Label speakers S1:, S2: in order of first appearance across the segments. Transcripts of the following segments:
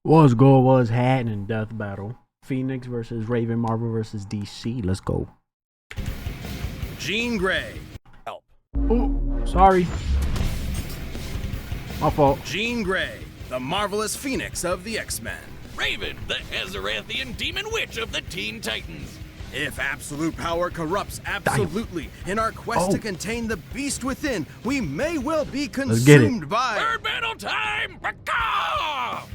S1: What's good? What's happening? Death battle. Phoenix versus Raven. Marvel versus DC. Let's go.
S2: Jean Grey.
S3: Help.
S1: Oh, sorry. My fault.
S2: Jean Grey, the marvelous Phoenix of the X-Men.
S3: Raven, the Azarathian demon witch of the Teen Titans.
S2: If absolute power corrupts absolutely in our quest to contain the beast within, we may well be consumed by...
S3: Bird battle time! Raka!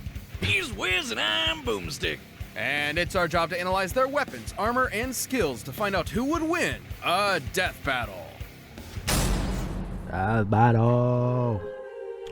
S3: He's Wiz and I'm Boomstick.
S4: And it's our job to analyze their weapons, armor, and skills to find out who would win a death battle.
S1: Death battle.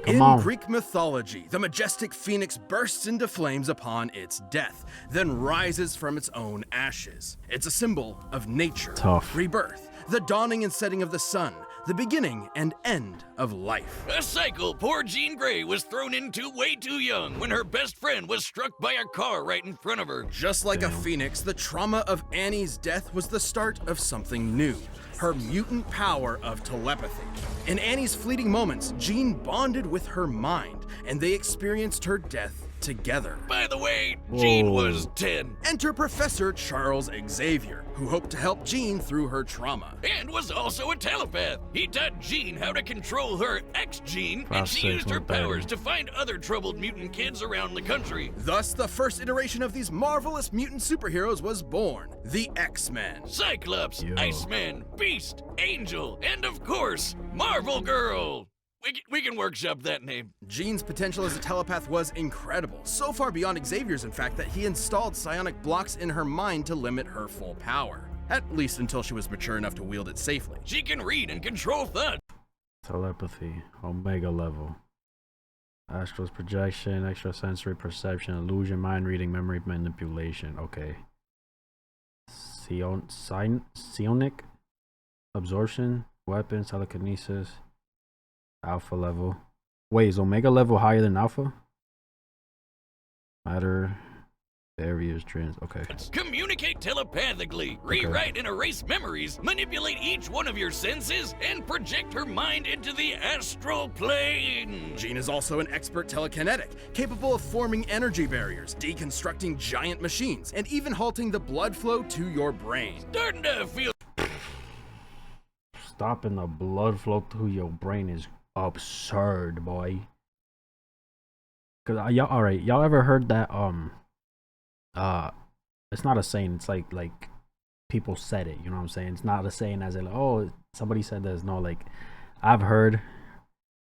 S1: Come
S2: In
S1: on.
S2: Greek mythology, the majestic phoenix bursts into flames upon its death, then rises from its own ashes. It's a symbol of nature,
S1: Tough.
S2: rebirth, the dawning and setting of the sun, the beginning and end of life.
S3: A cycle poor Jean Grey was thrown into way too young when her best friend was struck by a car right in front of her.
S2: Just like a phoenix, the trauma of Annie's death was the start of something new. Her mutant power of telepathy. In Annie's fleeting moments, Jean bonded with her mind, and they experienced her death together.
S3: By the way, Jean was 10
S2: Enter Professor Charles Xavier, who hoped to help Jean through her trauma.
S3: and was also a telepath. He taught Jean how to control her ex-Jean, and she used her powers to find other troubled mutant kids around the country.
S2: Thus, the first iteration of these marvelous mutant superheroes was born, the X-Men.
S3: Cyclops,
S1: Yo.
S3: Iceman, Beast, Angel, and of course, Marvel Girl. We can workshop that name.
S2: Jean's potential as a telepath was incredible, so far beyond Xavier's in fact that he installed psionic blocks in her mind to limit her full power. At least until she was mature enough to wield it safely.
S3: She can read and control thoughts.
S1: Telepathy. Omega level. Astral projection, extrasensory perception, illusion, mind reading, memory manipulation. Okay. Psionic absorption, weapons, telekinesis. Alpha level. Wait, is Omega level higher than Alpha? Matter, barriers, trends. Okay.
S3: Communicate telepathically, rewrite and erase memories, manipulate each one of your senses, and project her mind into the astral plane.
S2: Jean is also an expert telekinetic, capable of forming energy barriers, deconstructing giant machines, and even halting the blood flow to your brain.
S3: Starting to feel
S1: Stopping the blood flow through your brain is absurd, boy. Cause y'all, all right, y'all ever heard that? It's not a saying. It's like people said it. You know what I'm saying? It's not a saying as in like, oh, somebody said this. No, like I've heard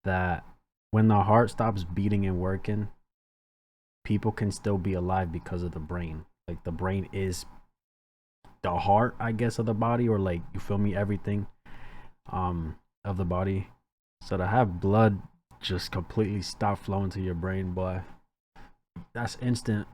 S1: that when the heart stops beating and working, people can still be alive because of the brain. Like the brain is the heart, I guess, of the body, or like, you feel me, everything of the body. So to have blood just completely stop flowing to your brain, boy, that's instant.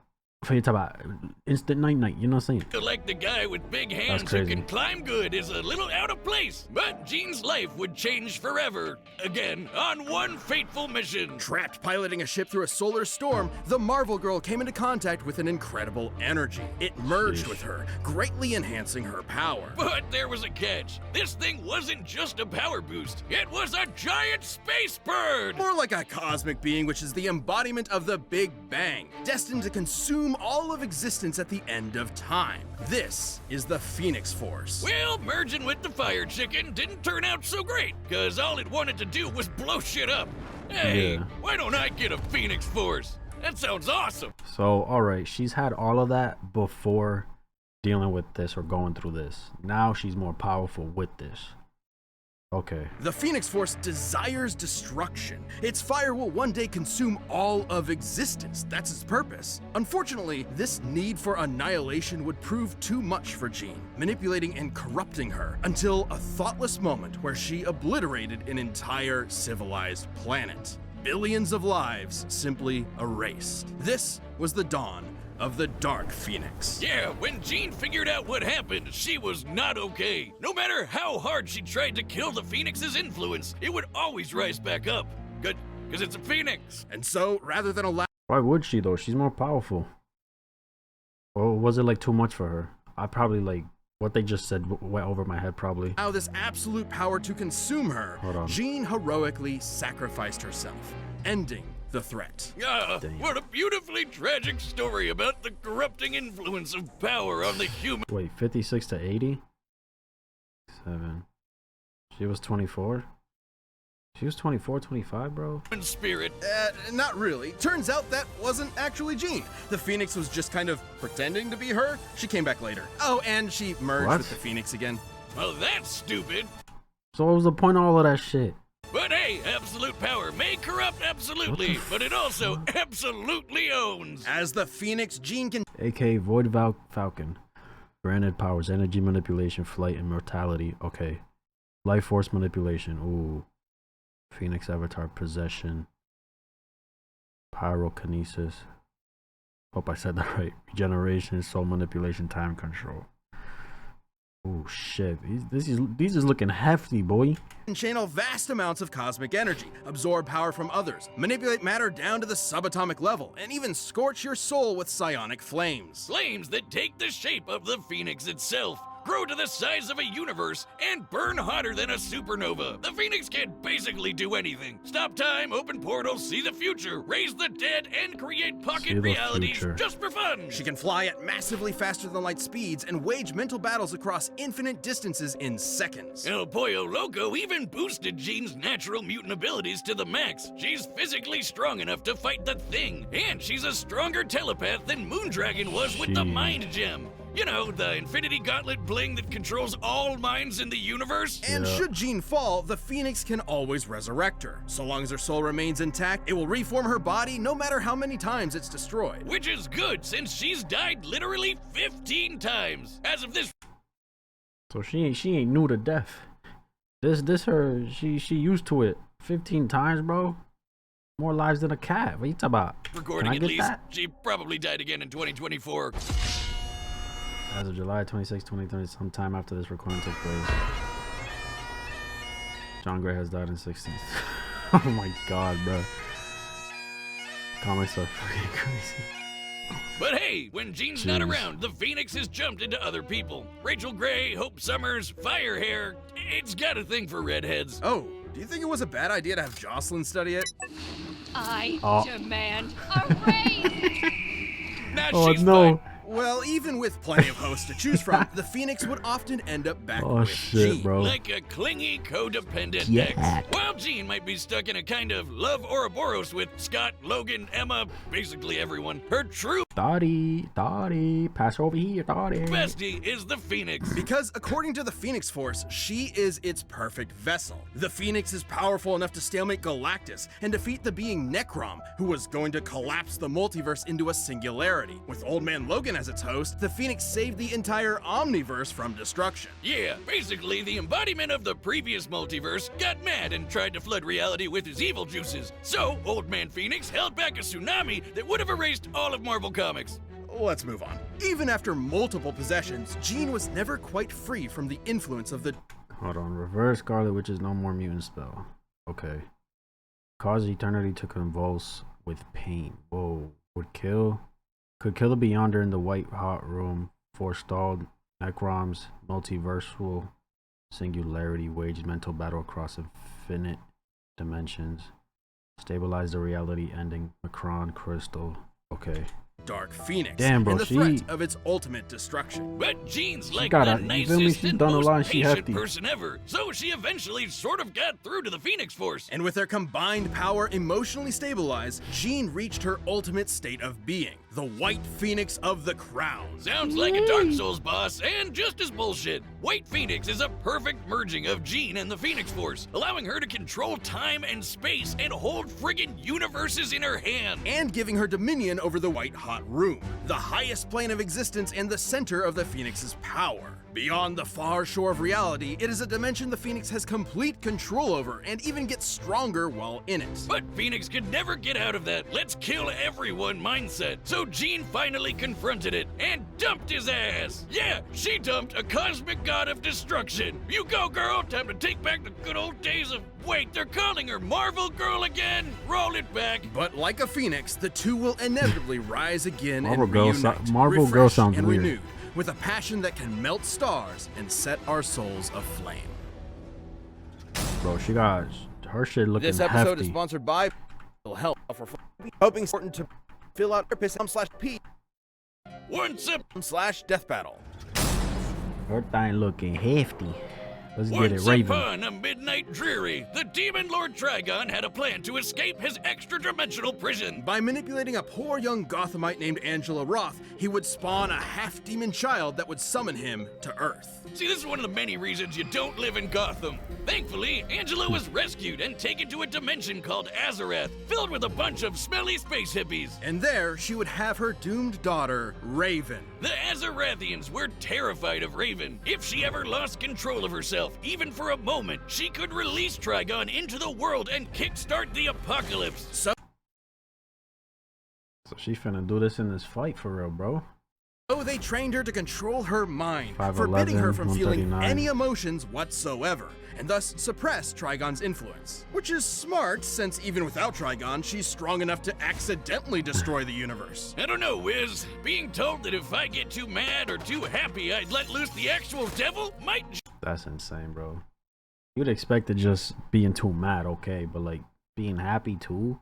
S1: For you talk about instant night, you know what I'm saying?
S3: like the guy with big hands who can climb good is a little out of place. But Jean's life would change forever. Again, on one fateful mission.
S2: Trapped piloting a ship through a solar storm, the Marvel Girl came into contact with an incredible energy. It merged with her, greatly enhancing her power.
S3: But there was a catch. This thing wasn't just a power boost. It was a giant space bird.
S2: More like a cosmic being, which is the embodiment of the Big Bang, destined to consume all of existence at the end of time. This is the Phoenix Force.
S3: Well, merging with the fire chicken didn't turn out so great, cause all it wanted to do was blow shit up. Hey, why don't I get a Phoenix Force? That sounds awesome.
S1: So, alright, she's had all of that before dealing with this or going through this. Now she's more powerful with this. Okay.
S2: The Phoenix Force desires destruction. Its fire will one day consume all of existence. That's its purpose. Unfortunately, this need for annihilation would prove too much for Jean, manipulating and corrupting her until a thoughtless moment where she obliterated an entire civilized planet. Billions of lives simply erased. This was the dawn of the Dark Phoenix.
S3: Yeah, when Jean figured out what happened, she was not okay. No matter how hard she tried to kill the Phoenix's influence, it would always rise back up. Good, because it's a Phoenix.
S2: And so, rather than allow
S1: Why would she though? She's more powerful. Or was it like too much for her? I probably like what they just said went over my head probably.
S2: this absolute power to consume her,
S1: Hold on.
S2: Jean heroically sacrificed herself, ending the threat.
S3: Ah,
S1: Damn.
S3: what a beautifully tragic story about the corrupting influence of power on the human
S1: Wait, 56 to 80? 7. She was 24? She was 24, 25, bro?
S3: spirit.
S2: Not really. Turns out that wasn't actually Jean. The Phoenix was just kind of pretending to be her. She came back later. Oh, and she merged
S1: What?
S2: with the Phoenix again.
S3: Well, that's stupid.
S1: So what was the point of all of that shit?
S3: But hey, absolute power may corrupt absolutely, but it also absolutely owns.
S2: As the Phoenix, Jean can
S1: aka Void Falcon. Granted powers, energy manipulation, flight, immortality. Okay. Life force manipulation. Ooh. Phoenix avatar possession. Pyrokinesis. Hope I said that right. Regeneration, soul manipulation, time control. Oh shit. These is looking hefty, boy.
S2: channel vast amounts of cosmic energy, absorb power from others, manipulate matter down to the subatomic level, and even scorch your soul with psionic flames.
S3: Flames that take the shape of the Phoenix itself, grow to the size of a universe, and burn hotter than a supernova. The Phoenix can basically do anything. Stop time, open portals, see the future, raise the dead, and create
S1: See
S3: pocket
S1: the
S3: realities
S1: future.
S3: just for fun.
S2: She can fly at massively faster than light speeds and wage mental battles across infinite distances in seconds.
S3: El Pollo Loco even boosted Jean's natural mutant abilities to the max. She's physically strong enough to fight the Thing, and she's a stronger telepath than Moondragon was with the
S1: Jeez.
S3: Mind Gem. You know, the Infinity Gauntlet bling that controls all minds in the universe?
S2: And
S1: Yeah.
S2: should Jean fall, the Phoenix can always resurrect her. So long as her soul remains intact, it will reform her body no matter how many times it's destroyed.
S3: Which is good, since she's died literally 15 times. As of this
S1: So she ain't new to death. This her she used to it 15 times, bro. More lives than a cat. What you talking about?
S3: recording,
S1: Can I
S3: at
S1: get
S3: least,
S1: that?
S3: she probably died again in 2024.
S1: As of July 26, 2030, sometime after this recording took place, John Gray has died in 16. Oh my god, bro. Comics are fucking crazy.
S3: But hey, when Jean's not
S1: Jeez.
S3: around, the Phoenix has jumped into other people. Rachel Gray, Hope Summers, Firehair. It's got a thing for redheads.
S2: Oh, do you think it was a bad idea to have Jocelyn study it?
S5: I
S1: Oh.
S5: demand a raise!
S3: Now
S1: Oh
S3: she's
S1: no.
S3: fine.
S2: Well, even with plenty of hosts to choose from, the Phoenix would often end up back
S1: Oh
S2: with
S1: shit,
S2: Jean.
S1: bro.
S3: Like a clingy, codependent
S1: Yeah.
S3: ex. While Jean might be stuck in a kind of love Ouroboros with Scott, Logan, Emma, basically everyone, her true
S1: Dottie, pass over here, Dottie.
S3: bestie is the Phoenix.
S2: Because according to the Phoenix Force, she is its perfect vessel. The Phoenix is powerful enough to stalemate Galactus and defeat the being Necrom, who was going to collapse the multiverse into a singularity. With Old Man Logan as its host, the Phoenix saved the entire Omniverse from destruction.
S3: Yeah, basically the embodiment of the previous multiverse got mad and tried to flood reality with his evil juices. So, Old Man Phoenix held back a tsunami that would have erased all of Marvel Comics.
S2: Let's move on. Even after multiple possessions, Jean was never quite free from the influence of the
S1: Hold on. Reverse Scarlet Witch's no more mutant spell. Okay. Cause eternity to convulse with pain. Whoa. Could kill the Beyonder in the white hot room. Forestalled Necrom's multiversal singularity. Waged mental battle across infinite dimensions. Stabilize the reality ending. Macron Crystal. Okay.
S2: Dark Phoenix
S1: Damn, bro,
S2: and the
S1: she-
S2: threat of its ultimate destruction.
S3: But Jean's like
S1: got
S3: the
S1: a- you feel me?
S3: nicest
S1: She's
S3: and
S1: done a
S3: most
S1: lot and she
S3: patient
S1: hefty.
S3: person ever, so she eventually sort of got through to the Phoenix Force.
S2: And with their combined power emotionally stabilized, Jean reached her ultimate state of being, the White Phoenix of the Crown.
S3: Sounds like a Dark Souls boss, and just as bullshit. White Phoenix is a perfect merging of Jean and the Phoenix Force, allowing her to control time and space and hold friggin' universes in her hand.
S2: And giving her dominion over the White Hot Room, the highest plane of existence and the center of the Phoenix's power. Beyond the far shore of reality, it is a dimension the Phoenix has complete control over and even gets stronger while in it.
S3: But Phoenix could never get out of that let's kill everyone mindset, so Jean finally confronted it and dumped his ass. Yeah, she dumped a cosmic god of destruction. You go, girl, time to take back the good old days of, wait, they're calling her Marvel Girl again? Roll it back.
S2: But like a phoenix, the two will inevitably rise again
S1: Marvel
S2: and
S1: Girl
S2: reunite,
S1: Marvel Girl
S2: refreshed
S1: sounds
S2: and
S1: weird.
S2: renewed, with a passion that can melt stars and set our souls aflame.
S1: Bro, she got her shit looking
S4: This episode
S1: hefty.
S4: is sponsored by help for hoping important to fill out purpose/p
S3: Once
S4: /death battle.
S1: Her thing looking hefty. Let's get it,
S3: Once
S1: Raven.
S3: upon a midnight dreary, the demon Lord Trigon had a plan to escape his extra-dimensional prison.
S2: By manipulating a poor young Gothamite named Angela Roth, he would spawn a half-demon child that would summon him to Earth.
S3: See, this is one of the many reasons you don't live in Gotham. Thankfully, Angela was rescued and taken to a dimension called Azarath, filled with a bunch of smelly space hippies.
S2: And there, she would have her doomed daughter, Raven.
S3: The Azarathians were terrified of Raven. If she ever lost control of herself, even for a moment, she could release Trigon into the world and kickstart the apocalypse.
S2: So
S1: she finna do this in this fight for real, bro.
S2: they trained her to control her mind,
S1: 5'11",
S2: forbidding her from feeling
S1: 139.
S2: any emotions whatsoever, and thus suppress Trigon's influence. Which is smart, since even without Trigon, she's strong enough to accidentally destroy the universe.
S3: I don't know, Wiz. Being told that if I get too mad or too happy, I'd let loose the actual devil might.
S1: That's insane, bro. You'd expect to just being too mad, okay, but like being happy too.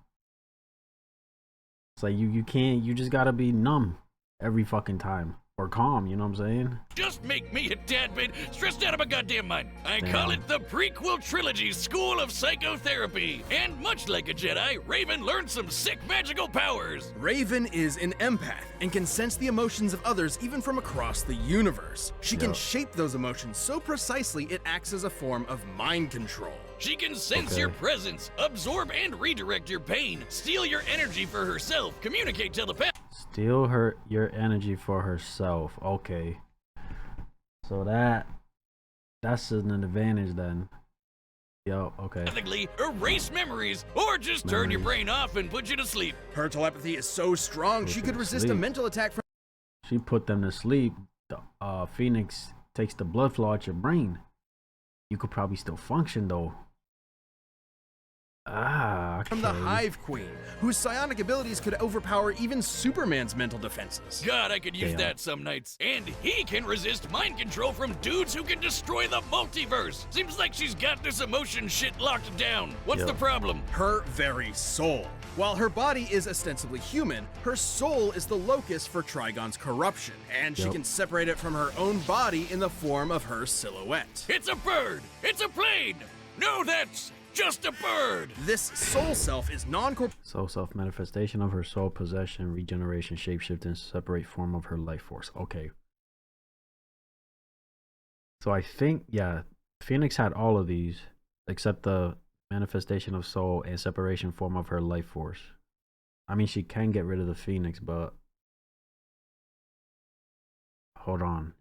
S1: It's like you can't. You just gotta be numb every fucking time, or calm. You know what I'm saying?
S3: Just make me a tad bit stressed out of my goddamn mind. I
S1: Damn.
S3: call it the prequel trilogy School of Psychotherapy. And much like a Jedi, Raven learned some sick magical powers.
S2: Raven is an empath and can sense the emotions of others even from across the universe. She can
S1: Yep.
S2: shape those emotions so precisely it acts as a form of mind control.
S3: She can sense
S1: Okay.
S3: your presence, absorb and redirect your pain, steal your energy for herself, communicate telepathically.
S1: Steal your energy for herself. Okay. So that's an advantage then. Yo, okay.
S3: Erase memories, or just turn your
S1: Memories.
S3: brain off and put you to sleep.
S2: Her telepathy is so strong, she
S1: Put
S2: could
S1: them to
S2: resist a
S1: sleep.
S2: mental attack from
S1: She put them to sleep. The Phoenix takes the blood flow out your brain. You could probably still function though. Okay.
S2: the Hive Queen, whose psionic abilities could overpower even Superman's mental defenses.
S3: God, I could use
S1: Damn.
S3: that some nights. And he can resist mind control from dudes who can destroy the multiverse. Seems like she's got this emotion shit locked down. What's
S1: Yep.
S3: the problem?
S2: Her very soul. While her body is ostensibly human, her soul is the locus for Trigon's corruption, and she
S1: Yep.
S2: can separate it from her own body in the form of her silhouette.
S3: It's a bird! It's a plane! No, that's just a bird!
S2: This soul self is non-corporeal.
S1: So self-manifestation of her soul, possession, regeneration, shapeshift, and separate form of her life force. Okay. So I think, yeah, Phoenix had all of these, except the manifestation of soul and separation form of her life force. I mean, she can get rid of the Phoenix, but hold on.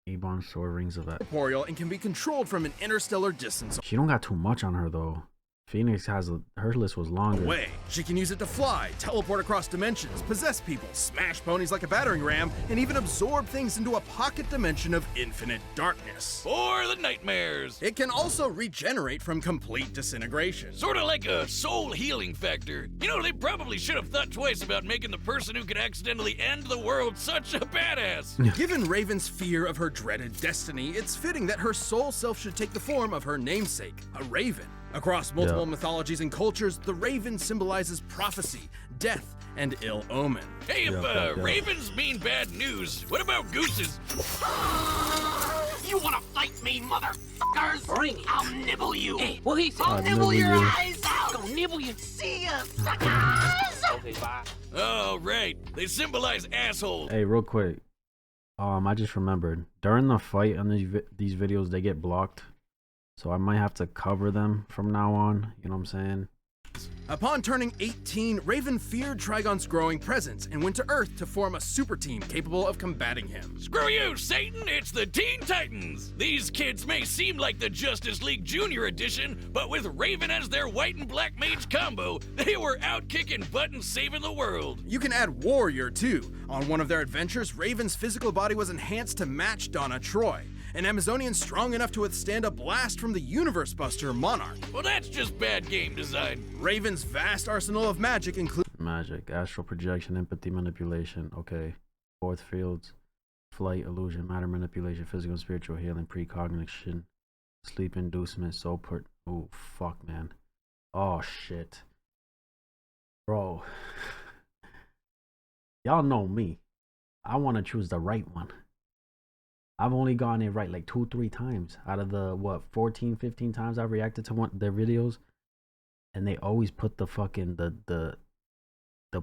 S1: Ebon sword rings of that.
S2: and can be controlled from an interstellar distance
S1: She don't got too much on her though. Phoenix has her list was longer.
S2: away. She can use it to fly, teleport across dimensions, possess people, smash ponies like a battering ram, and even absorb things into a pocket dimension of infinite darkness.
S3: For the nightmares!
S2: It can also regenerate from complete disintegration.
S3: Sorta like a soul healing factor. You know, they probably should have thought twice about making the person who could accidentally end the world such a badass.
S2: Given Raven's fear of her dreaded destiny, it's fitting that her soul self should take the form of her namesake, a raven. Across multiple
S1: Yeah.
S2: mythologies and cultures, the raven symbolizes prophecy, death, and ill omen.
S3: Hey, if
S1: Yeah.
S3: ravens mean bad news, what about gooses?
S6: You wanna fight me, motherfuckers? Bring it. I'll nibble you. Hey, well, he's
S1: I'll
S6: I'll nibble
S1: nibble
S6: your
S1: you.
S6: eyes out. Gonna nibble you. See ya, suckers. Okay, bye.
S3: Oh, right. They symbolize assholes.
S1: Hey, real quick. I just remembered during the fight on these videos they get blocked, so I might have to cover them from now on. You know what I'm saying?
S2: Upon turning 18, Raven feared Trigon's growing presence and went to Earth to form a super team capable of combating him.
S3: Screw you, Satan! It's the Teen Titans! These kids may seem like the Justice League Junior Edition, but with Raven as their white and black mage combo, they were out kicking butt and saving the world.
S2: You can add Warrior too. On one of their adventures, Raven's physical body was enhanced to match Donna Troy, an Amazonian strong enough to withstand a blast from the Universe Buster Monarch.
S3: Well, that's just bad game design.
S2: Raven's vast arsenal of magic includes
S1: Magic, astral projection, empathy manipulation. Okay. Fourth fields, flight, illusion, matter manipulation, physical and spiritual healing, precognition, sleep inducement, soul put. Oh fuck, man. Oh shit. Bro, y'all know me. I want to choose the right one. I've only gotten it right like 2-3 times out of the, what, 14, 15 times I've reacted to their videos. And they always put the fucking, the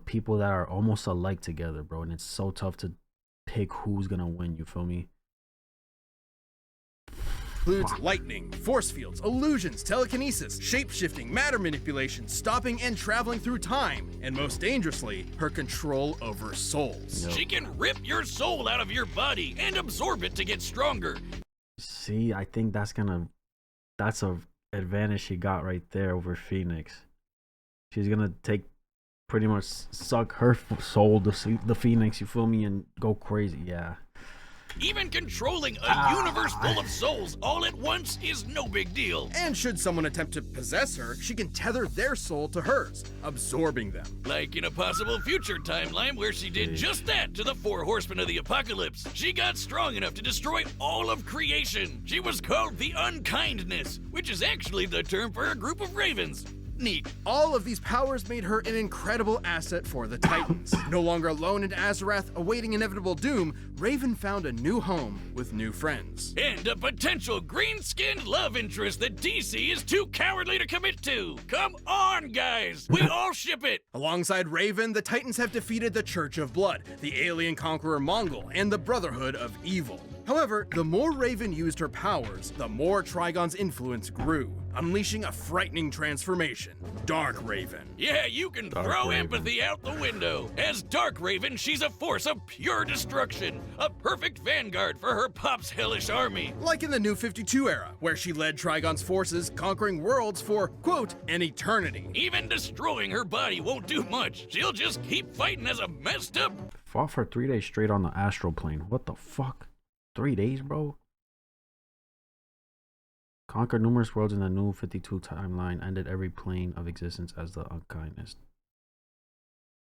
S1: people that are almost alike together, bro. And it's so tough to pick who's gonna win, you feel me?
S2: Includes lightning, force fields, illusions, telekinesis, shape-shifting, matter manipulation, stopping and traveling through time, and most dangerously, her control over souls.
S1: Yep.
S3: She can rip your soul out of your body and absorb it to get stronger.
S1: See, I think that's a advantage she got right there over Phoenix. She's gonna take pretty much suck her soul, the Phoenix, you feel me, and go crazy. Yeah.
S3: Even controlling a universe full of souls all at once is no big deal.
S2: And should someone attempt to possess her, she can tether their soul to hers, absorbing them.
S3: Like in a possible future timeline where she did just that to the 4 horsemen of the apocalypse. She got strong enough to destroy all of creation. She was called the Unkindness, which is actually the term for a group of ravens. Neat.
S2: All of these powers made her an incredible asset for the Titans. No longer alone in Azarath, awaiting inevitable doom, Raven found a new home with new friends.
S3: And a potential green-skinned love interest that DC is too cowardly to commit to. Come on, guys. We all ship it.
S2: Alongside Raven, the Titans have defeated the Church of Blood, the alien conqueror Mongol, and the Brotherhood of Evil. However, the more Raven used her powers, the more Trigon's influence grew, unleashing a frightening transformation. Dark Raven.
S3: Yeah, you can throw empathy out the window. As Dark Raven, she's a force of pure destruction. A perfect vanguard for her pop's hellish army.
S2: Like in the New 52 era, where she led Trigon's forces, conquering worlds for, quote, an eternity.
S3: Even destroying her body won't do much. She'll just keep fighting as a messed up...
S1: Fought for 3 days straight on the astral plane. What the fuck? 3 days, bro? Conquered numerous worlds in the New 52 timeline. Ended every plane of existence as the unkindness.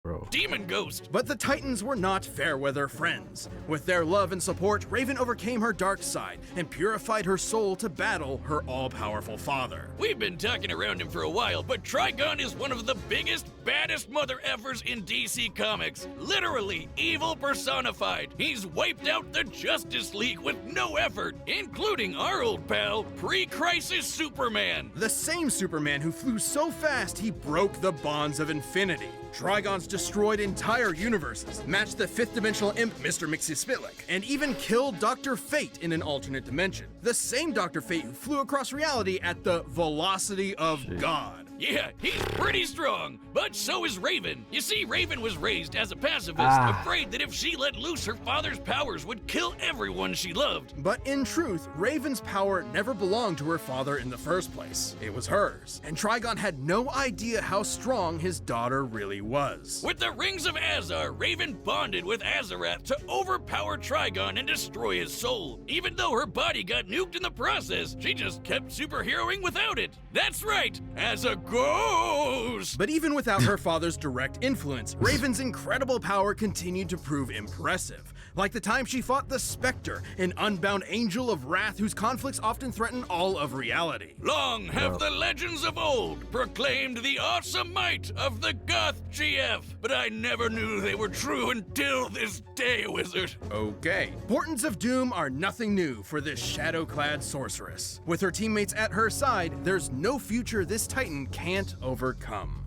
S1: Bro.
S3: Demon Ghost.
S2: But the Titans were not fair-weather friends. With their love and support, Raven overcame her dark side and purified her soul to battle her all-powerful father.
S3: We've been talking around him for a while, but Trigon is one of the biggest, baddest mother effers in DC Comics. Literally, evil personified. He's wiped out the Justice League with no effort, including our old pal, pre-crisis Superman.
S2: The same Superman who flew so fast he broke the bonds of infinity. Trigon's destroyed entire universes, matched the fifth-dimensional imp Mr. Mxyzptlk, and even killed Dr. Fate in an alternate dimension. The same Dr. Fate who flew across reality at the velocity of God.
S3: Yeah, he's pretty strong, but so is Raven. You see, Raven was raised as a pacifist, afraid that if she let loose her father's powers would kill everyone she loved.
S2: But in truth, Raven's power never belonged to her father in the first place. It was hers, and Trigon had no idea how strong his daughter really was.
S3: With the Rings of Azar, Raven bonded with Azarath to overpower Trigon and destroy his soul. Even though her body got nuked in the process, she just kept superheroing without it. That's right, as a ghost!
S2: But even without her father's direct influence, Raven's incredible power continued to prove impressive. Like the time she fought the Spectre, an unbound angel of wrath whose conflicts often threaten all of reality.
S3: Long have the legends of old proclaimed the awesome might of the Goth GF, but I never knew they were true until this day, Wizard.
S2: Okay. Portents of doom are nothing new for this shadow-clad sorceress. With her teammates at her side, there's no future this Titan can't overcome.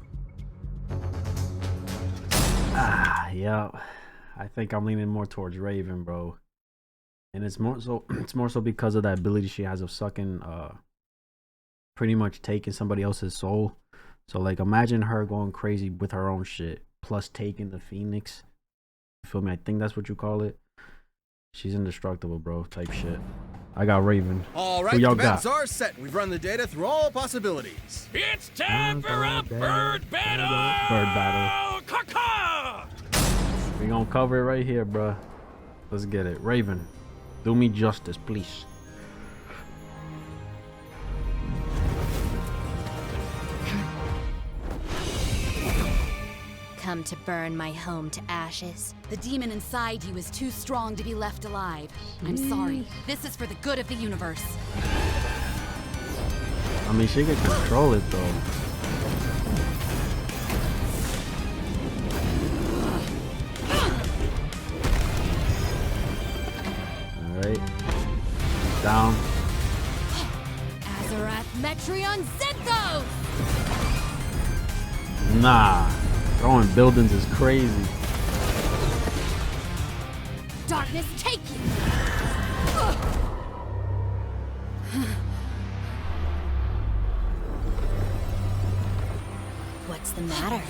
S1: Yeah. I think I'm leaning more towards Raven, bro. And it's more so because of that ability she has of sucking, pretty much taking somebody else's soul. So like imagine her going crazy with her own shit, plus taking the Phoenix. You feel me? I think that's what you call it. She's indestructible, bro, type shit. I got Raven.
S2: All right, the bets are set. We've run the data through all possibilities.
S3: It's time for a bird battle!
S1: Bird battle.
S3: Caw-caw!
S1: We gonna cover it right here, bruh. Let's get it. Raven, do me justice, please.
S7: Come to burn my home to ashes. The demon inside you is too strong to be left alive. I'm sorry. This is for the good of the universe.
S1: I mean, she can control it, though. down.
S7: Azarath Metreon Zethos!
S1: Nah, throwing buildings is crazy.
S7: Darkness, take you! What's the matter?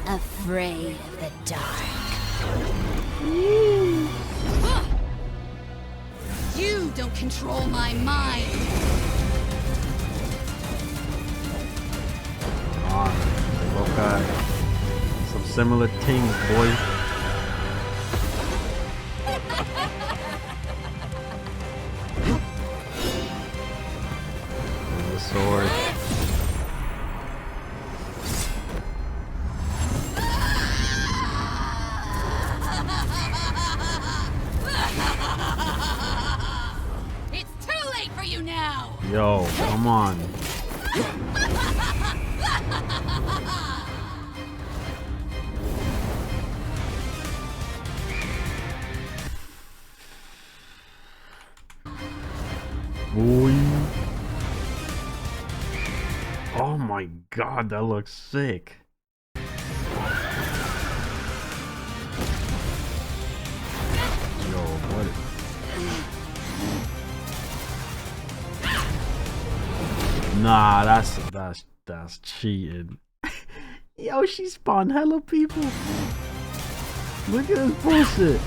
S7: Afraid of the dark. You don't control my mind.
S1: Come on, both got some similar things, boy. There's a sword.
S7: It's too late for you now.
S1: Yo, come on. Boy. Oh my god, that looks sick. Yo, what? Nah, that's cheating. Yo, she spawned hella people. Look at this bullshit.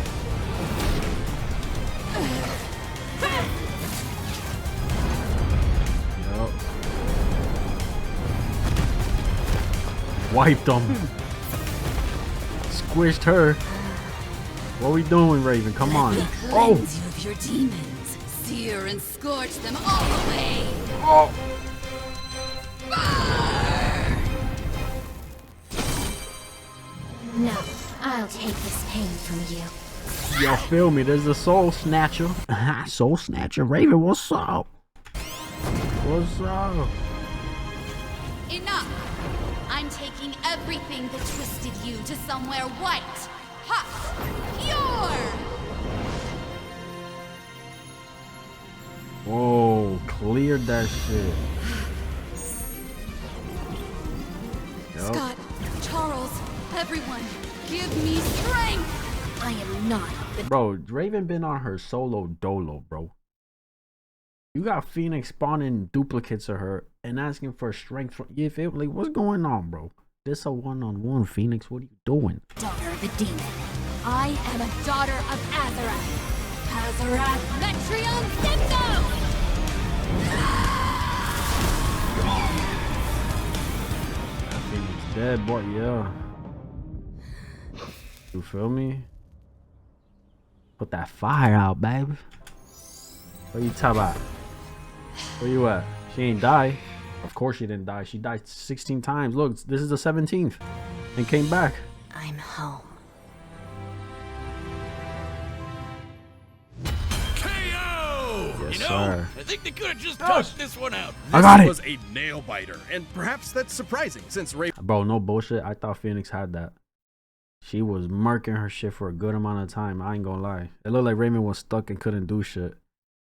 S1: Yo. Wiped them. Squished her. What we doing, Raven? Come on. Oh.
S7: Cleanse you of your demons. Sear and scorch them all away.
S1: Oh.
S8: No, I'll take this pain from you.
S1: Yo, feel me? There's a soul snatcher. Soul snatcher. Raven, what's up? What's up?
S7: Enough! I'm taking everything that twisted you to somewhere white, hot, pure!
S1: Whoa, cleared that shit. Yup.
S7: Scott, Charles, everyone, give me strength!
S8: I am not the
S1: Bro, Raven been on her solo dolo, bro. You got Phoenix spawning duplicates of her and asking for strength from you. Feel like what's going on, bro? This a one-on-one, Phoenix. What are you doing?
S8: daughter of the demon.
S7: I am a daughter of Azarath. Azarath Metreon Zethos!
S1: That Phoenix dead, boy. Yeah. You feel me? Put that fire out, baby. What you talking about? Where you at? She ain't die. Of course she didn't die. She died 16 times. Look, this is the 17th. And came back.
S8: I'm home.
S3: KO!
S1: Yes,
S3: You know,
S1: sir.
S3: I think they could have just tossed this one out.
S1: I got it.
S2: was a nail biter, and perhaps that's surprising since Raven
S1: Bro, no bullshit. I thought Phoenix had that. She was murking her shit for a good amount of time. I ain't gonna lie. It looked like Raymond was stuck and couldn't do shit.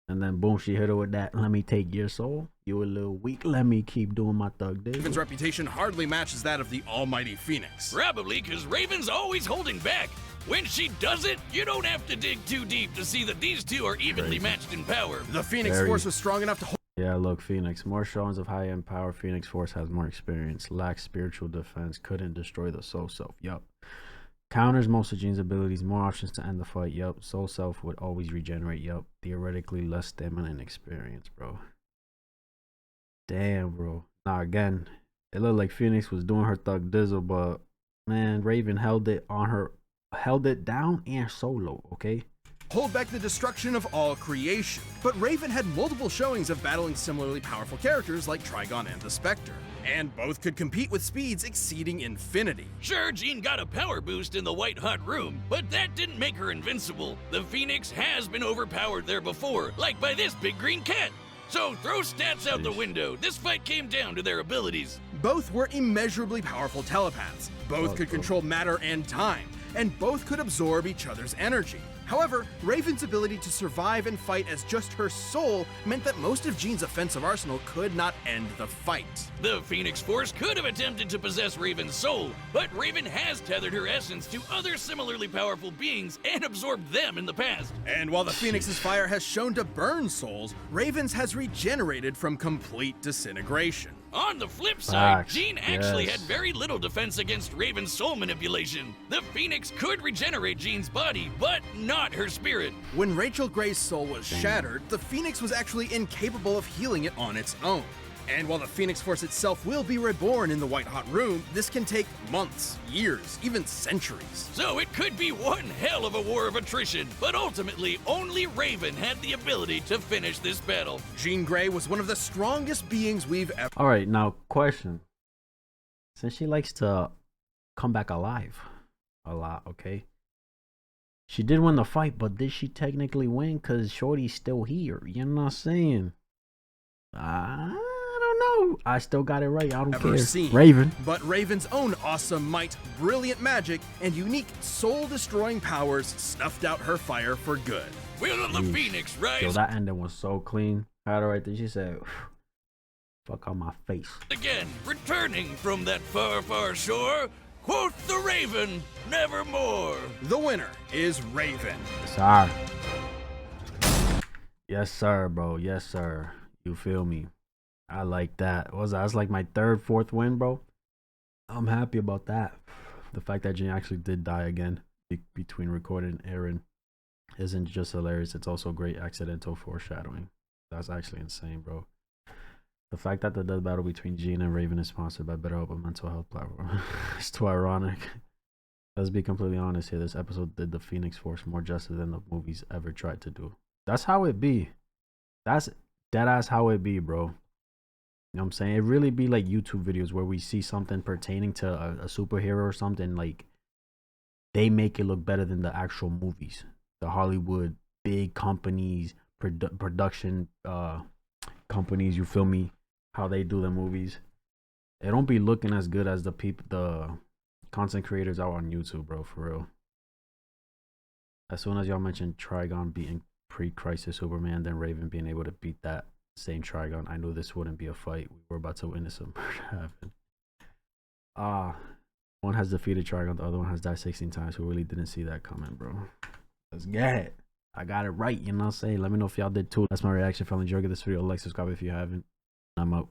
S1: And then boom, she hit her with that. Let me take your soul. You a little weak. Let me keep doing my thug dig.
S2: Raven's reputation hardly matches that of the almighty Phoenix.
S3: Probably because Raven's always holding back. When she does it, you don't have to dig too deep to see that these two are evenly matched in power.
S2: The Phoenix
S1: Very.
S2: force was strong enough to hold
S1: Yeah, look, Phoenix. More showings of high-end power. Phoenix Force has more experience. Lacks spiritual defense. Couldn't destroy the soul self. Yup. Counters most of Jean's abilities. More options to end the fight. Yup. Soul self would always regenerate. Yup. Theoretically less stamina and experience, bro. Damn, bro. Nah, again, it looked like Phoenix was doing her thug dizzle, but man, Raven held it down and solo, okay?
S2: hold back the destruction of all creation. But Raven had multiple showings of battling similarly powerful characters like Trigon and the Spectre, and both could compete with speeds exceeding infinity.
S3: Sure, Jean got a power boost in the White Hot Room, but that didn't make her invincible. The Phoenix has been overpowered there before, like by this big green cat. So throw stats out the window. This fight came down to their abilities.
S2: Both were immeasurably powerful telepaths. Both could control matter and time, and both could absorb each other's energy. However, Raven's ability to survive and fight as just her soul meant that most of Jean's offensive arsenal could not end the fight.
S3: The Phoenix Force could have attempted to possess Raven's soul, but Raven has tethered her essence to other similarly powerful beings and absorbed them in the past.
S2: And while the Phoenix's fire has shown to burn souls, Raven's has regenerated from complete disintegration.
S3: On the flip side,
S1: Facts,
S3: Jean actually
S1: yes.
S3: had very little defense against Raven's soul manipulation. The Phoenix could regenerate Jean's body, but not her spirit.
S2: When Rachel Gray's soul was shattered, the Phoenix was actually incapable of healing it on its own. And while the Phoenix Force itself will be reborn in the White Hot Room, this can take months, years, even centuries.
S3: So it could be one hell of a war of attrition, but ultimately only Raven had the ability to finish this battle.
S2: Jean Grey was one of the strongest beings we've ever...
S1: All right, now question. Since she likes to come back alive a lot, okay? She did win the fight, but did she technically win? Because Shorty's still here. You know what I'm saying? I don't know. I still got it right. I don't
S2: ever
S1: care.
S2: seen.
S1: Raven.
S2: But Raven's own awesome might, brilliant magic, and unique soul-destroying powers snuffed out her fire for good.
S3: Will the
S1: Yeesh.
S3: Phoenix rise
S1: Yo, that ending was so clean. Had it right there. She said, fuck on my face.
S3: again, returning from that far, far shore? Quoth the Raven, nevermore.
S2: The winner is Raven.
S1: Sorry. Yes, sir, bro. Yes, sir. You feel me? I like that. That's like my third, fourth win, bro. I'm happy about that. The fact that Jean actually did die again between recording and airing isn't just hilarious. It's also great accidental foreshadowing. That's actually insane, bro. The fact that the death battle between Jean and Raven is sponsored by BetterHelp, a mental health platform. It's too ironic. Let's be completely honest here. This episode did the Phoenix Force more justice than the movies ever tried to do. That's how it be. That's deadass how it be, bro. You know what I'm saying? It really be like YouTube videos where we see something pertaining to a superhero or something, like they make it look better than the actual movies. The Hollywood big companies, production companies, you feel me? How they do the movies. It don't be looking as good as the content creators out on YouTube, bro, for real. As soon as y'all mentioned Trigon beating pre-Crisis Superman, then Raven being able to beat that same Trigon, I knew this wouldn't be a fight. We were about to witness some murder happen. One has defeated Trigon, the other one has died 16 times. Who really didn't see that coming, bro? Let's get it. I got it right, you know what I'm saying? Let me know if y'all did too. That's my reaction. If you enjoyed this video, like, subscribe if you haven't. I'm out.